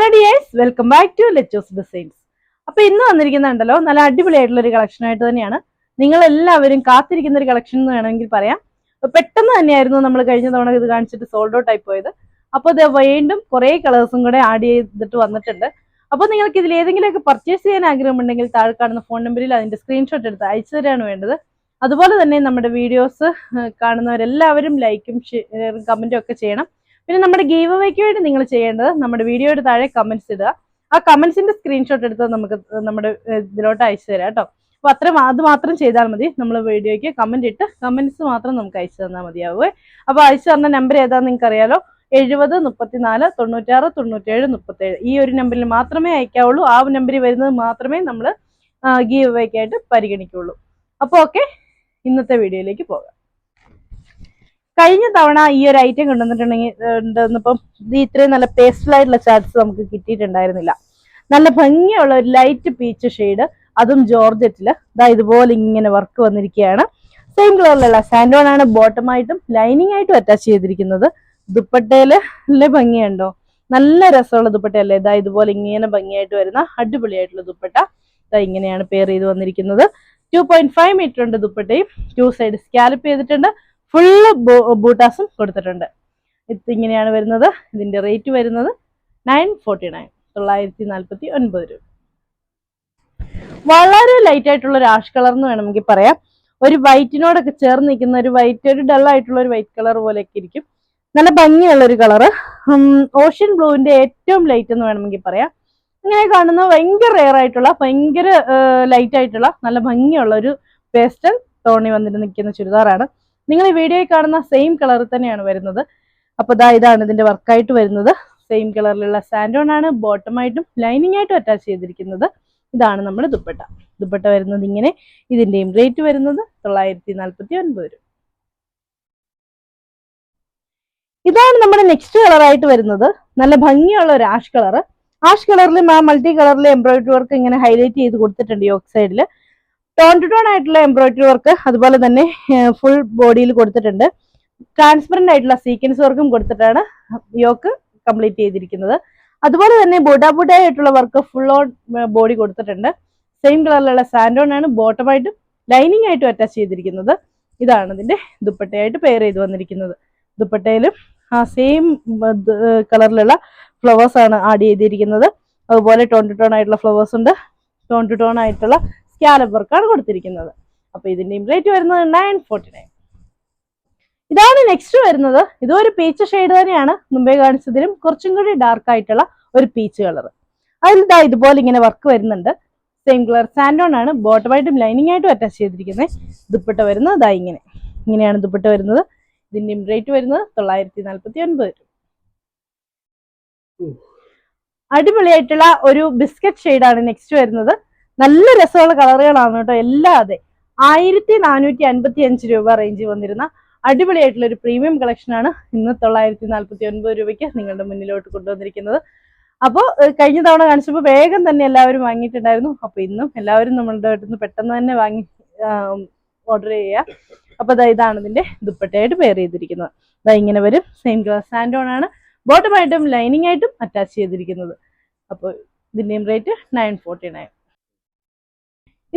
Hello dears, welcome back to Lechos designs. അപ്പൊ ഇന്ന് വന്നിരിക്കുന്നുണ്ടല്ലോ നല്ല അടിപൊളിയായിട്ടുള്ള ഒരു കളക്ഷൻ ആയിട്ട് തന്നെയാണ്. നിങ്ങൾ എല്ലാവരും കാത്തിരിക്കുന്ന ഒരു കളക്ഷൻ എന്ന് വേണമെങ്കിൽ പറയാം. പെട്ടെന്ന് തന്നെയായിരുന്നു നമ്മൾ കഴിഞ്ഞ തവണ ഇത് കാണിച്ചിട്ട് സോൾഡ് ഔട്ട് ആയി പോയത്. അപ്പോൾ ഇത് വീണ്ടും കുറെ കളേഴ്സും കൂടെ ആഡ് ചെയ്തിട്ട് വന്നിട്ടുണ്ട്. അപ്പോൾ നിങ്ങൾക്ക് ഇതിൽ ഏതെങ്കിലുമൊക്കെ പർച്ചേസ് ചെയ്യാൻ ആഗ്രഹമുണ്ടെങ്കിൽ താഴെ കാണുന്ന ഫോൺ നമ്പറിൽ അതിന്റെ സ്ക്രീൻഷോട്ട് എടുത്ത് അയച്ചു തരാണ് വേണ്ടത്. അതുപോലെ തന്നെ നമ്മുടെ വീഡിയോസ് കാണുന്നവരെല്ലാവരും ലൈക്കും ഷെയറും കമന്റും ഒക്കെ ചെയ്യണം. പിന്നെ നമ്മുടെ ഗീവ് അവേക്ക് വേണ്ടി നിങ്ങൾ ചെയ്യേണ്ടത് നമ്മുടെ വീഡിയോയുടെ താഴെ കമന്റ്സ് ഇടുക. ആ കമന്റ്സിന്റെ സ്ക്രീൻഷോട്ട് എടുത്ത് നമുക്ക് നമ്മുടെ ഇതിലോട്ട് അയച്ചു തരാം കേട്ടോ. അപ്പൊ അത് മാത്രം ചെയ്താൽ മതി. നമ്മൾ വീഡിയോയ്ക്ക് കമന്റ് ഇട്ട് കമന്റ്സ് മാത്രം നമുക്ക് അയച്ചു തന്നാൽ മതിയാവുമേ. അപ്പൊ അയച്ചു തന്ന നമ്പർ ഏതാന്ന് നിങ്ങൾക്ക് അറിയാലോ, 70 34 96 97 37. ഈ ഒരു നമ്പറിൽ മാത്രമേ അയക്കാവുള്ളൂ. ആ നമ്പറിൽ വരുന്നത് മാത്രമേ നമ്മൾ ഗീവ് അവേക്കായിട്ട് പരിഗണിക്കുള്ളൂ. അപ്പോൾ ഓക്കെ, ഇന്നത്തെ വീഡിയോയിലേക്ക് പോകാം. കഴിഞ്ഞ തവണ ഈ ഒരു ഐറ്റം കൊണ്ടുവന്നിട്ടുണ്ടെങ്കിൽ ഇത്രയും നല്ല പേസ്റ്റൽ ആയിട്ടുള്ള ചാർട്ട്സ് നമുക്ക് കിട്ടിയിട്ടുണ്ടായിരുന്നില്ല. നല്ല ഭംഗിയുള്ള ഒരു ലൈറ്റ് പീച്ച് ഷെയ്ഡ്, അതും ജോർജറ്റില് ഇതുപോലെ ഇങ്ങനെ വർക്ക് വന്നിരിക്കുകയാണ്. സെയിം കളറിലുള്ള സാൻഡോൺ ആണ് ബോട്ടമായിട്ടും ലൈനിങ് ആയിട്ടും അറ്റാച്ച് ചെയ്തിരിക്കുന്നത്. ദുപ്പട്ടയില് നല്ല ഭംഗിയുണ്ടോ, നല്ല രസമുള്ള ദുപ്പട്ടയല്ലേ. ഇതുപോലെ ഇങ്ങനെ ഭംഗിയായിട്ട് വരുന്ന അടിപൊളിയായിട്ടുള്ള ദുപ്പട്ട ഇങ്ങനെയാണ് പെയർ ചെയ്ത് വന്നിരിക്കുന്നത്. 2.5 മീറ്റർ ഉണ്ട് ദുപ്പട്ടയും. 2 സൈഡ് സ്കാലപ്പ് ചെയ്തിട്ടുണ്ട്. ഫുള്ള് ബൂട്ടാസും കൊടുത്തിട്ടുണ്ട്. ഇങ്ങനെയാണ് വരുന്നത്. ഇതിന്റെ റേറ്റ് വരുന്നത് 949, 949 രൂപ. വളരെ ലൈറ്റ് ആയിട്ടുള്ള ഒരു ആഷ് കളർ എന്ന് വേണമെങ്കിൽ പറയാം. ഒരു വൈറ്റിനോടൊക്കെ ചേർന്ന് നിൽക്കുന്ന ഒരു വൈറ്റ്, ഒരു ഡൾ ആയിട്ടുള്ള ഒരു വൈറ്റ് കളർ പോലെയൊക്കെ ഇരിക്കും. നല്ല ഭംഗിയുള്ള ഒരു കളറ്. ഓഷ്യൻ ബ്ലൂവിന്റെ ഏറ്റവും ലൈറ്റ് എന്ന് വേണമെങ്കിൽ പറയാം. ഇങ്ങനെ കാണുന്ന ഭയങ്കര റെയർ ആയിട്ടുള്ള, ഭയങ്കര ലൈറ്റ് ആയിട്ടുള്ള, നല്ല ഭംഗിയുള്ള ഒരു പേസ്റ്റൽ ടോണി വന്നിട്ട് നിൽക്കുന്ന ചുരിദാറാണ്. നിങ്ങൾ ഈ വീഡിയോയിൽ കാണുന്ന സെയിം കളറിൽ തന്നെയാണ് വരുന്നത്. അപ്പൊ ഇതാണ് ഇതിന്റെ വർക്കായിട്ട് വരുന്നത്. സെയിം കളറിലുള്ള സാൻഡോൺ ആണ് ബോട്ടമായിട്ടും ലൈനിങ് ആയിട്ടും അറ്റാച്ച് ചെയ്തിരിക്കുന്നത്. ഇതാണ് നമ്മുടെ ദുപ്പട്ട. ദുപ്പട്ട വരുന്നത് ഇങ്ങനെ. ഇതിന്റെയും റേറ്റ് വരുന്നത് 949 രൂപ. ഇതാണ് നമ്മുടെ നെക്സ്റ്റ് കളറായിട്ട് വരുന്നത്. നല്ല ഭംഗിയുള്ള ഒരു ആഷ് കളർ. ആഷ് കളറിലും ആ മൾട്ടി കളറിലെ എംബ്രോയിഡറി വർക്ക് ഇങ്ങനെ ഹൈലൈറ്റ് ചെയ്ത് കൊടുത്തിട്ടുണ്ട് യോക്ക് സൈഡിൽ. ടോൺ ടു ടോൺ ആയിട്ടുള്ള എംബ്രോയിഡറി വർക്ക് അതുപോലെ തന്നെ ഫുൾ ബോഡിയിൽ കൊടുത്തിട്ടുണ്ട്. ട്രാൻസ്പെറന്റ് ആയിട്ടുള്ള സീക്വൻസ് വർക്കും കൊടുത്തിട്ടാണ് യോക്ക് കംപ്ലീറ്റ് ചെയ്തിരിക്കുന്നത്. അതുപോലെ തന്നെ ബുഡായിട്ടുള്ള വർക്ക് ഫുൾ ഓൺ ബോഡി കൊടുത്തിട്ടുണ്ട്. സെയിം കളറിലുള്ള സാൻഡോൺ ആണ് ബോട്ടമായിട്ടും ലൈനിങ് ആയിട്ടും അറ്റാച്ച് ചെയ്തിരിക്കുന്നത്. ഇതാണ് ഇതിന്റെ ദുപ്പട്ടയായിട്ട് പെയർ ചെയ്ത് വന്നിരിക്കുന്നത്. ദുപ്പട്ടയിലും ആ സെയിം കളറിലുള്ള ഫ്ലവേഴ്സ് ആണ് ആഡ് ചെയ്തിരിക്കുന്നത്. അതുപോലെ ടോൺ ടു ടോൺ ആയിട്ടുള്ള ഫ്ലവേഴ്സ് ഉണ്ട്. ടോൺ ടു ടോൺ ആയിട്ടുള്ള സ്കാലപ്പ് വർക്കാണ് കൊടുത്തിരിക്കുന്നത്. അപ്പൊ ഇതിന്റെയും റേറ്റ് വരുന്നത് 949. ഇതാണ് നെക്സ്റ്റ് വരുന്നത്. ഇതും ഒരു പീച്ച് ഷെയ്ഡ് തന്നെയാണ്. മുമ്പേ കാണിച്ചതിലും കുറച്ചും കൂടി ഡാർക്ക് ആയിട്ടുള്ള ഒരു പീച്ച് കളർ. അതിൽ ഇതുപോലെ ഇങ്ങനെ വർക്ക് വരുന്നുണ്ട്. സെയിം കളർ സാൻഡോൺ ആണ് ബോട്ടമായിട്ടും ലൈനിങ് ആയിട്ടും അറ്റാച്ച് ചെയ്തിരിക്കുന്നത്. ദുപ്പട്ട വരുന്നത് ഇങ്ങനെയാണ് ദുപ്പട്ട വരുന്നത്. ഇതിന്റെയും റേറ്റ് വരുന്നത് 949 രൂപ. അടിപൊളിയായിട്ടുള്ള ഒരു ബിസ്ക്കറ്റ് ഷെയ്ഡാണ് നെക്സ്റ്റ് വരുന്നത്. നല്ല രസമുള്ള കളറുകളാണ് കേട്ടോ. എല്ലാം 1455 രൂപ റേഞ്ച് വന്നിരുന്ന അടിപൊളിയായിട്ടുള്ള ഒരു പ്രീമിയം കളക്ഷൻ ആണ് ഇന്ന് 949 രൂപയ്ക്ക് നിങ്ങളുടെ മുന്നിലോട്ട് കൊണ്ടുവന്നിരിക്കുന്നത്. അപ്പോൾ കഴിഞ്ഞ തവണ കാണിച്ചപ്പോൾ വേഗം തന്നെ എല്ലാവരും വാങ്ങിയിട്ടുണ്ടായിരുന്നു. അപ്പൊ ഇന്നും എല്ലാവരും നമ്മളുടെ അടുത്ത് നിന്ന് പെട്ടെന്ന് തന്നെ വാങ്ങി ഓർഡർ ചെയ്യുക. അപ്പൊ ഇതാണ് ഇതിന്റെ ദുപ്പട്ടയായിട്ട് പെയർ ചെയ്തിരിക്കുന്നത്. ഇങ്ങനെ വരും. സെയിം കളർ സാൻഡോൺ ആണ് ബോട്ടമായിട്ടും ലൈനിങ് ആയിട്ടും അറ്റാച്ച് ചെയ്തിരിക്കുന്നത്. അപ്പോൾ ഇതിന്റെയും റേറ്റ് 949.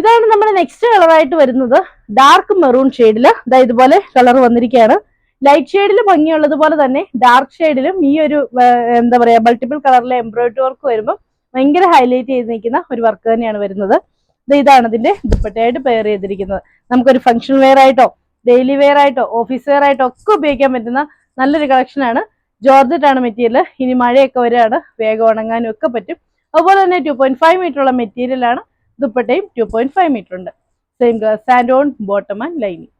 ഇതാണ് നമ്മുടെ നെക്സ്റ്റ് കളറായിട്ട് വരുന്നത്. ഡാർക്ക് മെറൂൺ ഷെയ്ഡില് ഇതുപോലെ കളർ വന്നിരിക്കുകയാണ്. ലൈറ്റ് ഷെയ്ഡിൽ ഭംഗിയുള്ളതുപോലെ തന്നെ ഡാർക്ക് ഷെയ്ഡിലും ഈ ഒരു എന്താ പറയാ മൾട്ടിപ്പിൾ കളറിലെ എംബ്രോയിഡറി വർക്ക് വരുമ്പോൾ ഭയങ്കര ഹൈലൈറ്റ് ചെയ്ത് നിൽക്കുന്ന ഒരു വർക്ക് തന്നെയാണ് വരുന്നത്. ഇതാണ് ഇതിന്റെ ദുപ്പട്ടയായിട്ട് പെയർ ചെയ്തിരിക്കുന്നത്. നമുക്കൊരു ഫംഗ്ഷൻ വെയർ ആയിട്ടോ ഡെയിലി വെയർ ആയിട്ടോ ഓഫീസ് വെയർ ആയിട്ടോ ഒക്കെ ഉപയോഗിക്കാൻ പറ്റുന്ന നല്ലൊരു കളക്ഷനാണ്. ജോർജറ്റ് ആണ് മെറ്റീരിയൽ. ഇനി മഴയൊക്കെ വരികയാണ്, വേഗം ഉണങ്ങാനും ഒക്കെ പറ്റും. അതുപോലെ തന്നെ 2.5 മീറ്റർ ഉള്ള മെറ്റീരിയൽ ആണ്. ദുപ്പട്ടയും 2.5 മീറ്റർ ഉണ്ട്. Same colour santoon bottom and lining.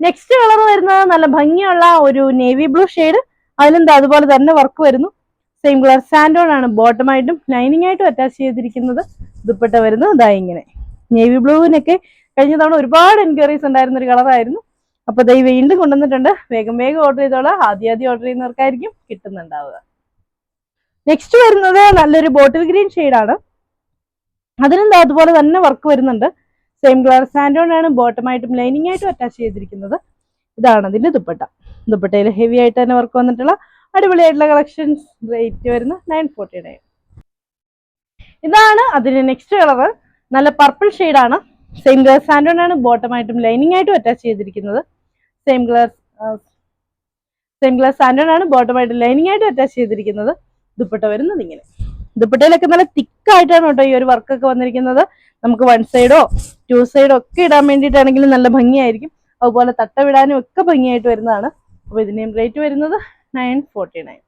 Next colour വരുന്നത് നല്ല ഭംഗിയുള്ള ഒരു നേവി ബ്ലൂ ഷെയ്ഡ്. അതിലും അതുപോലെ തന്നെ വർക്ക് വരുന്നു. സെയിം കളർ സാൻഡോൺ ആണ് ബോട്ടമായിട്ടും ലൈനിങ് ആയിട്ടും അറ്റാച്ച് ചെയ്തിരിക്കുന്നത്. ദുപ്പട്ട വരുന്നത് ഇങ്ങനെ. നേവി ബ്ലൂവിനൊക്കെ കഴിഞ്ഞ തവണ ഒരുപാട് എൻക്വയറീസ് ഉണ്ടായിരുന്ന ഒരു കളറായിരുന്നു. അപ്പൊ വീണ്ടും കൊണ്ടുവന്നിട്ടുണ്ട്. വേഗം ഓർഡർ ചെയ്തോളാം. ആദ്യം ഓർഡർ ചെയ്യുന്നവർക്കായിരിക്കും കിട്ടുന്നുണ്ടാവുക. നെക്സ്റ്റ് വരുന്നത് നല്ലൊരു ബോട്ടിൽ ഗ്രീൻ ഷെയ്ഡാണ്. അതിനും അതുപോലെ തന്നെ വർക്ക് വരുന്നുണ്ട്. സെയിം കളർ സാൻഡോൺ ആണ് ബോട്ടമായിട്ടും ലൈനിങ് ആയിട്ടും അറ്റാച്ച് ചെയ്തിരിക്കുന്നത്. ഇതാണ് അതിന്റെ ദുപ്പട്ട. ദുപ്പട്ടയിൽ ഹെവി ആയിട്ട് തന്നെ വർക്ക് വന്നിട്ടുള്ള അടിപൊളിയായിട്ടുള്ള കളക്ഷൻസ്. റേറ്റ് വരുന്നത് 949. ഇതാണ് അതിന്റെ നെക്സ്റ്റ് കളർ. നല്ല പർപ്പിൾ ആണ്. സെയിം കളർ സാൻഡോൺ ആണ് ബോട്ടമായിട്ടും ലൈനിങ് ആയിട്ടും അറ്റാച്ച് ചെയ്തിരിക്കുന്നത്. സെയിം കളർ സാൻഡോൺ ആണ് ബോട്ടമായിട്ട് ലൈനിങ് ആയിട്ട് അറ്റാച്ച് ചെയ്തിരിക്കുന്നത്. ദുപ്പട്ട വരുന്നത് ഇങ്ങനെ. ദുപ്പട്ടയിലൊക്കെ നല്ല തിക്കായിട്ടാണ് കേട്ടോ ഈ ഒരു വർക്കൊക്കെ വന്നിരിക്കുന്നത്. നമുക്ക് 1 സൈഡോ 2 സൈഡോ ഒക്കെ ഇടാൻ വേണ്ടിയിട്ടാണെങ്കിലും നല്ല ഭംഗിയായിരിക്കും. അതുപോലെ തട്ടവിടാനും ഒക്കെ ഭംഗിയായിട്ട് വരുന്നതാണ്. അപ്പോൾ ഇതിന്റെയും റേറ്റ് വരുന്നത് 949.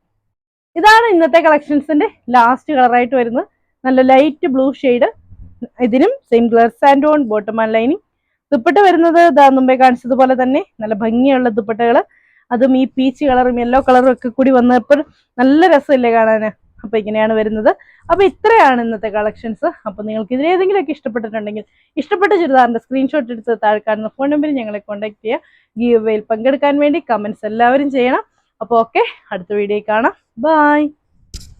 ഇതാണ് ഇന്നത്തെ കളക്ഷൻസിന്റെ ലാസ്റ്റ് കളറായിട്ട് വരുന്നത്. നല്ല ലൈറ്റ് ബ്ലൂ ഷെയ്ഡ്. ഇതിനും same colour santoon bottom and lining. Dupatta വരുന്നത് ഇതാ മുമ്പേ കാണിച്ചതുപോലെ തന്നെ നല്ല ഭംഗിയുള്ള ദുപ്പട്ടകൾ. അതും ഈ പീച്ച് കളറും യെല്ലോ കളറും ഒക്കെ കൂടി വന്നപ്പോൾ നല്ല രസമില്ലേ കാണാന്. അപ്പൊ ഇങ്ങനെയാണ് വരുന്നത്. അപ്പൊ ഇത്രയാണ് ഇന്നത്തെ കളക്ഷൻസ്. അപ്പൊ നിങ്ങൾക്ക് ഇതിലേതെങ്കിലുമൊക്കെ ഇഷ്ടപ്പെട്ടിട്ടുണ്ടെങ്കിൽ ഇഷ്ടപ്പെട്ട ചുരിദാറിന്റെ സ്ക്രീൻഷോട്ട് എടുത്ത് താഴെ കാണുന്ന ഫോൺ നമ്പറിൽ ഞങ്ങളെ കോൺടാക്ട് ചെയ്യുക. ഗീവ് അവേയിൽ പങ്കെടുക്കാൻ വേണ്ടി കമന്റ്സ് എല്ലാവരും ചെയ്യണം. അപ്പോൾ ഓക്കെ, അടുത്ത വീഡിയോയിൽ കാണാം. ബൈ.